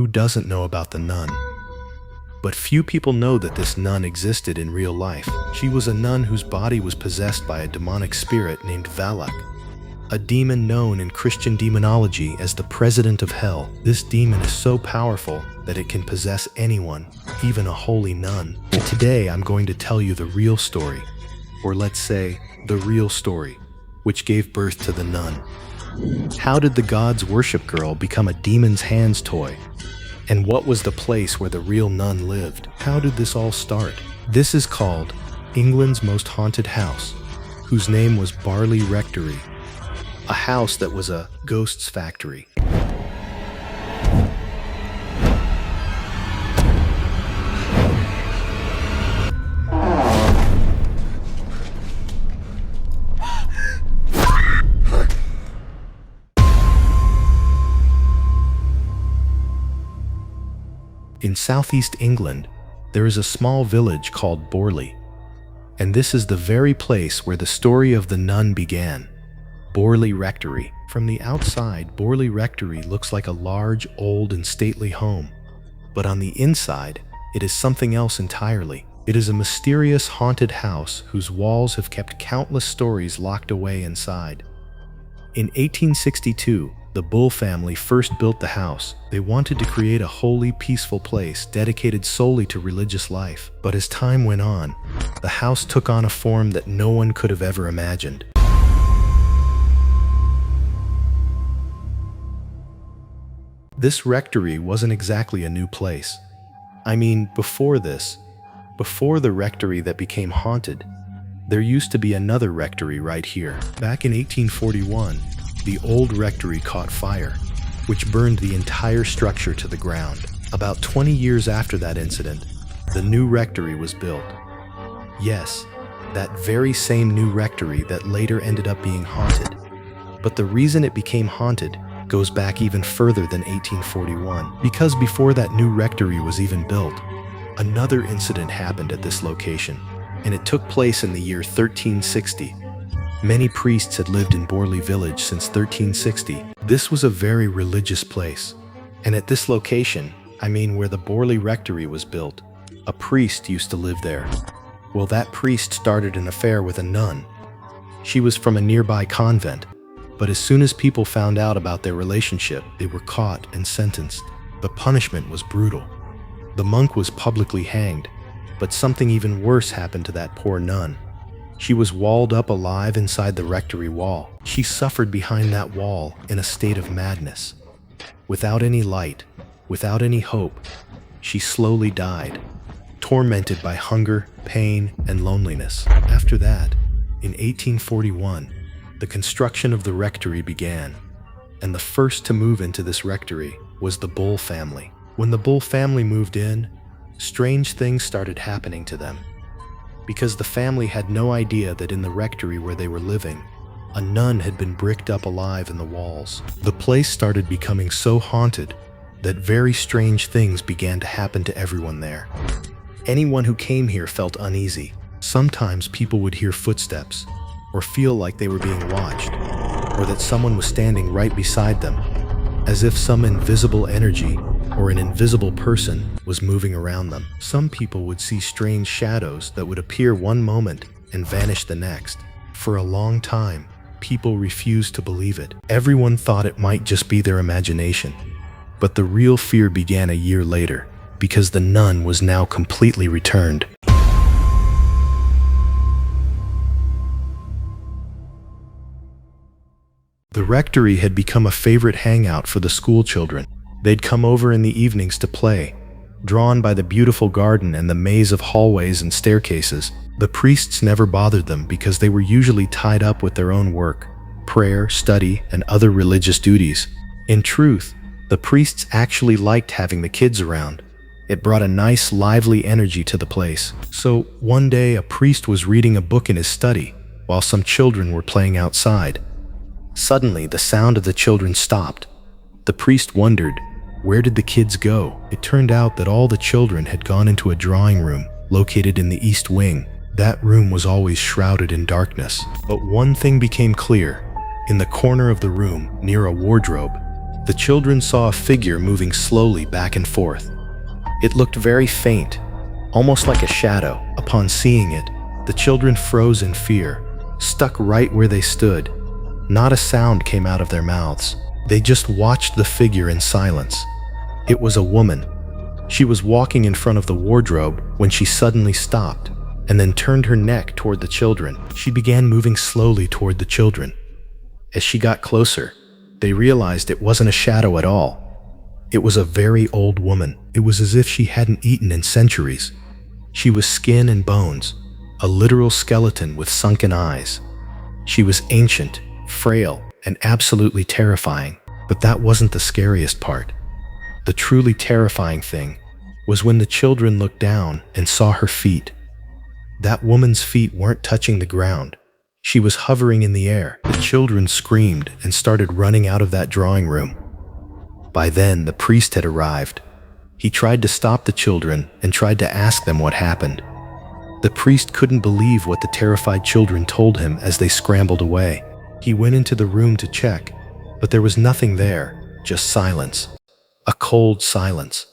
Who doesn't know about the nun? But few people know that this nun existed in real life. She was a nun whose body was possessed by a demonic spirit named Valak, a demon known in Christian demonology as the president of hell. This demon is so powerful that it can possess anyone, even a holy nun. And today I'm going to tell you the real story, or let's say, the real story, which gave birth to the nun. How did the gods' worship girl become a demon's hands toy? And what was the place where the real nun lived? How did this all start? This is called England's most haunted house, whose name was Borley Rectory, a house that was a ghost's factory. In southeast England, there is a small village called Borley, and this is the very place where the story of the nun began. Borley Rectory. From the outside, Borley Rectory looks like a large, old, and stately home, but on the inside, it is something else entirely. It is a mysterious, haunted house whose walls have kept countless stories locked away inside. In 1862, the Bull family first built the house. They wanted to create a holy, peaceful place dedicated solely to religious life. But as time went on, the house took on a form that no one could have ever imagined. This rectory wasn't exactly a new place. I mean, before the rectory that became haunted, there used to be another rectory right here. Back in 1841, the old rectory caught fire, which burned the entire structure to the ground. About 20 years after that incident, the new rectory was built. Yes, that very same new rectory that later ended up being haunted. But the reason it became haunted goes back even further than 1841, because before that new rectory was even built, another incident happened at this location, and it took place in the year 1360. Many priests had lived in Borley village since 1360. This was a very religious place, and at this location, I mean where the Borley Rectory was built, a priest used to live there. Well, that priest started an affair with a nun. She was from a nearby convent, but as soon as people found out about their relationship, they were caught and sentenced. The punishment was brutal. The monk was publicly hanged, but something even worse happened to that poor nun. She was walled up alive inside the rectory wall. She suffered behind that wall in a state of madness. Without any light, without any hope, she slowly died, tormented by hunger, pain, and loneliness. After that, in 1841, the construction of the rectory began, and the first to move into this rectory was the Bull family. When the Bull family moved in, strange things started happening to them, because the family had no idea that in the rectory where they were living, a nun had been bricked up alive in the walls. The place started becoming so haunted that very strange things began to happen to everyone there. Anyone who came here felt uneasy. Sometimes people would hear footsteps, or feel like they were being watched, or that someone was standing right beside them, as if some invisible energy or an invisible person was moving around them. Some people would see strange shadows that would appear one moment and vanish the next. For a long time, people refused to believe it. Everyone thought it might just be their imagination. But the real fear began a year later, because the nun was now completely returned. The rectory had become a favorite hangout for the school children. They'd come over in the evenings to play, drawn by the beautiful garden and the maze of hallways and staircases. The priests never bothered them because they were usually tied up with their own work, prayer, study, and other religious duties. In truth, the priests actually liked having the kids around. It brought a nice, lively energy to the place. So, one day a priest was reading a book in his study, while some children were playing outside. Suddenly, the sound of the children stopped. The priest wondered, where did the kids go? It turned out that all the children had gone into a drawing room located in the east wing. That room was always shrouded in darkness. But one thing became clear. In the corner of the room, near a wardrobe, The children saw a figure moving slowly back and forth. It looked very faint, almost like a shadow. Upon seeing it, the children froze in fear, stuck right where they stood. Not a sound came out of their mouths. They just watched the figure in silence. It was a woman. She was walking in front of the wardrobe when she suddenly stopped and then turned her neck toward the children. She began moving slowly toward the children. As she got closer, they realized it wasn't a shadow at all. It was a very old woman. It was as if she hadn't eaten in centuries. She was skin and bones, a literal skeleton with sunken eyes. She was ancient, frail, and absolutely terrifying. But that wasn't the scariest part. The truly terrifying thing was when the children looked down and saw her feet. That woman's feet weren't touching the ground. She was hovering in the air. The children screamed and started running out of that drawing room. By then, the priest had arrived. He tried to stop the children and tried to ask them what happened. The priest couldn't believe what the terrified children told him as they scrambled away. He went into the room to check, but there was nothing there, just silence. A cold silence.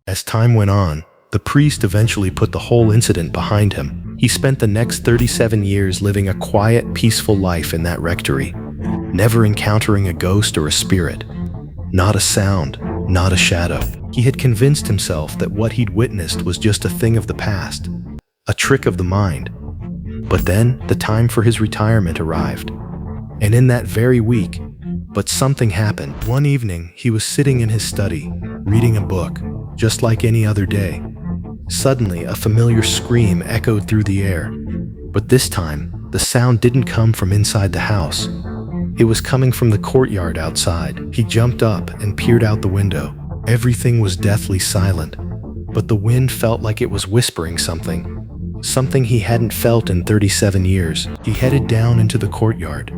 As time went on, the priest eventually put the whole incident behind him. He spent the next 37 years living a quiet, peaceful life in that rectory, never encountering a ghost or a spirit. Not a sound, not a shadow. He had convinced himself that what he'd witnessed was just a thing of the past, a trick of the mind. But then, the time for his retirement arrived. And in that very week, but something happened. One evening, he was sitting in his study, reading a book, just like any other day. Suddenly, a familiar scream echoed through the air. But this time, the sound didn't come from inside the house. It was coming from the courtyard outside. He jumped up and peered out the window. Everything was deathly silent, but the wind felt like it was whispering something he hadn't felt in 37 years. He headed down into the courtyard.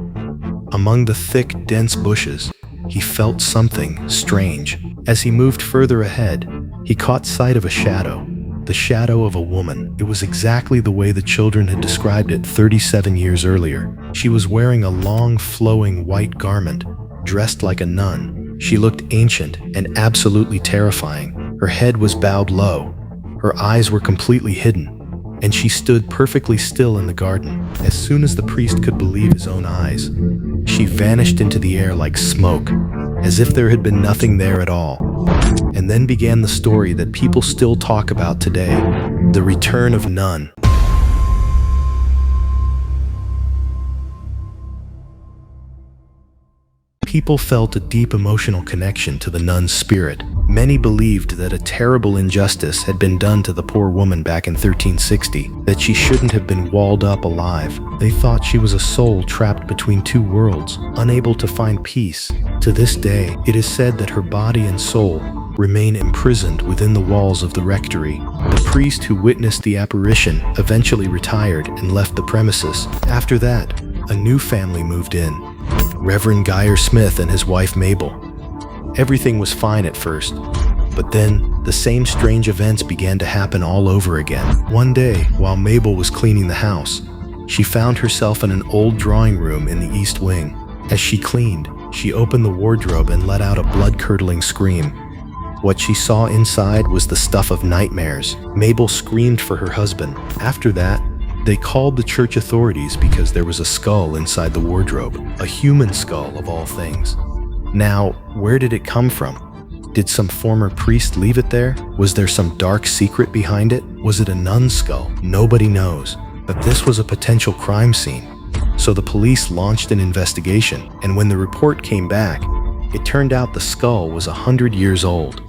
Among the thick, dense bushes, he felt something strange. As he moved further ahead, he caught sight of a shadow, the shadow of a woman. It was exactly the way the children had described it 37 years earlier. She was wearing a long, flowing white garment, dressed like a nun. She looked ancient and absolutely terrifying. Her head was bowed low. Her eyes were completely hidden, and she stood perfectly still in the garden. As soon as the priest could believe his own eyes, she vanished into the air like smoke, as if there had been nothing there at all. And then began the story that people still talk about today, the return of NUN. People felt a deep emotional connection to the nun's spirit. Many believed that a terrible injustice had been done to the poor woman back in 1360, that she shouldn't have been walled up alive. They thought she was a soul trapped between two worlds, unable to find peace. To this day, it is said that her body and soul remain imprisoned within the walls of the rectory. The priest who witnessed the apparition eventually retired and left the premises. After that, a new family moved in. Reverend Geyer Smith and his wife Mabel. Everything was fine at first, but then the same strange events began to happen all over again. One day, while Mabel was cleaning the house, she found herself in an old drawing room in the east wing. As she cleaned, she opened the wardrobe and let out a blood-curdling scream. What she saw inside was the stuff of nightmares. Mabel screamed for her husband. After that, they called the church authorities because there was a skull inside the wardrobe, a human skull of all things. Now, where did it come from? Did some former priest leave it there? Was there some dark secret behind it? Was it a nun's skull? Nobody knows. But this was a potential crime scene. So the police launched an investigation, and when the report came back, it turned out the skull was 100 years old.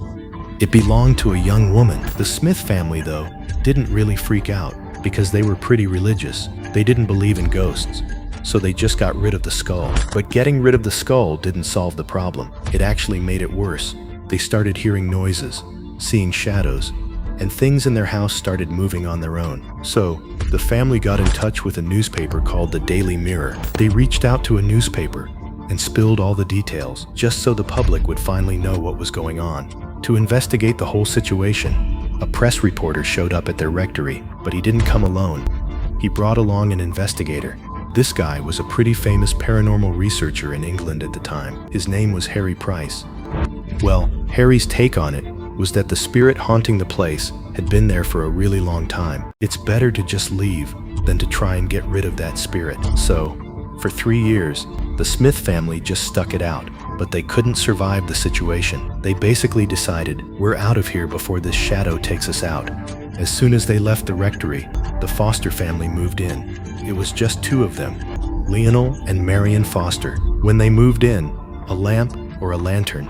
It belonged to a young woman. The Smith family, though, didn't really freak out, because they were pretty religious. They didn't believe in ghosts, so they just got rid of the skull. But getting rid of the skull didn't solve the problem. It actually made it worse. They started hearing noises, seeing shadows, and things in their house started moving on their own. So, the family got in touch with a newspaper called the Daily Mirror. They reached out to a newspaper and spilled all the details, just so the public would finally know what was going on. To investigate the whole situation, a press reporter showed up at their rectory, but he didn't come alone. He brought along an investigator. This guy was a pretty famous paranormal researcher in England at the time. His name was Harry Price. Well, Harry's take on it was that the spirit haunting the place had been there for a really long time. It's better to just leave than to try and get rid of that spirit. So, for 3 years, the Smith family just stuck it out, but they couldn't survive the situation. They basically decided, we're out of here before this shadow takes us out. As soon as they left the rectory, the Foster family moved in. It was just 2 of them, Lionel and Marion Foster. When they moved in, a lamp or a lantern,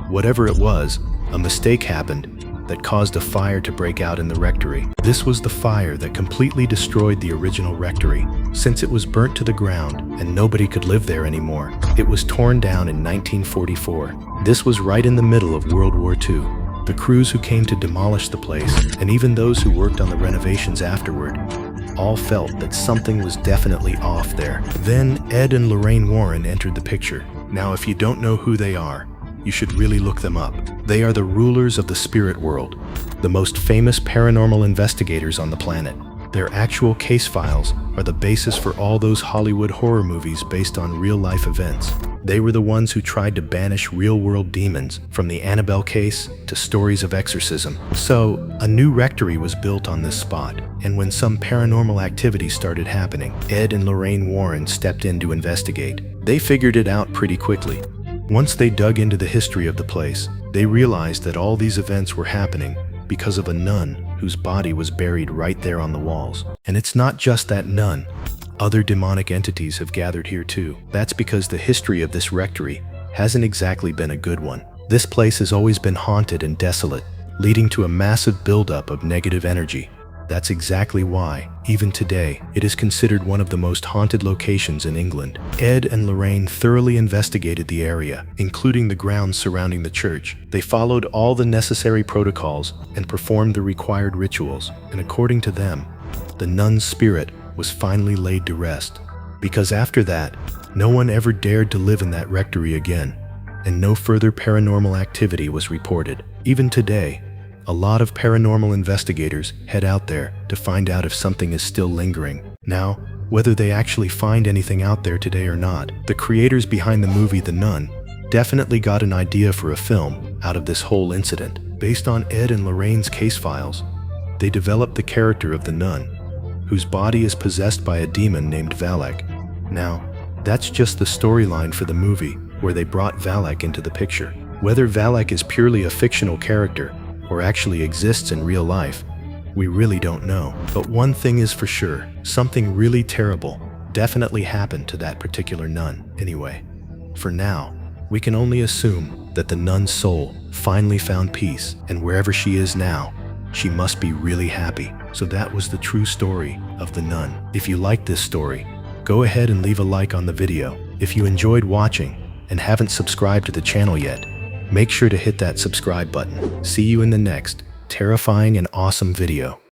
whatever it was, a mistake happened that caused a fire to break out in the rectory. This was the fire that completely destroyed the original rectory. Since it was burnt to the ground and nobody could live there anymore, it was torn down in 1944. This was right in the middle of World War II. The crews who came to demolish the place, and even those who worked on the renovations afterward, all felt that something was definitely off there. Then Ed and Lorraine Warren entered the picture. Now, if you don't know who they are, you should really look them up. They are the rulers of the spirit world, the most famous paranormal investigators on the planet. Their actual case files are the basis for all those Hollywood horror movies based on real-life events. They were the ones who tried to banish real-world demons, from the Annabelle case to stories of exorcism. So, a new rectory was built on this spot, and when some paranormal activity started happening, Ed and Lorraine Warren stepped in to investigate. They figured it out pretty quickly. Once they dug into the history of the place, they realized that all these events were happening because of a nun whose body was buried right there on the walls. And it's not just that nun. Other demonic entities have gathered here too. That's because the history of this rectory hasn't exactly been a good one. This place has always been haunted and desolate, leading to a massive buildup of negative energy. That's exactly why, even today, it is considered one of the most haunted locations in England. Ed and Lorraine thoroughly investigated the area, including the grounds surrounding the church. They followed all the necessary protocols and performed the required rituals, and according to them, the nun's spirit was finally laid to rest. Because after that, no one ever dared to live in that rectory again, and no further paranormal activity was reported. Even today, a lot of paranormal investigators head out there to find out if something is still lingering. Now, whether they actually find anything out there today or not, the creators behind the movie The Nun definitely got an idea for a film out of this whole incident. Based on Ed and Lorraine's case files, they developed the character of the nun, whose body is possessed by a demon named Valak. Now, that's just the storyline for the movie, where they brought Valak into the picture. Whether Valak is purely a fictional character or actually exists in real life, we really don't know. But one thing is for sure, something really terrible definitely happened to that particular nun. Anyway, for now, we can only assume that the nun's soul finally found peace, and wherever she is now, she must be really happy. So that was the true story of the nun. If you liked this story, go ahead and leave a like on the video. If you enjoyed watching and haven't subscribed to the channel yet, make sure to hit that subscribe button. See you in the next terrifying and awesome video.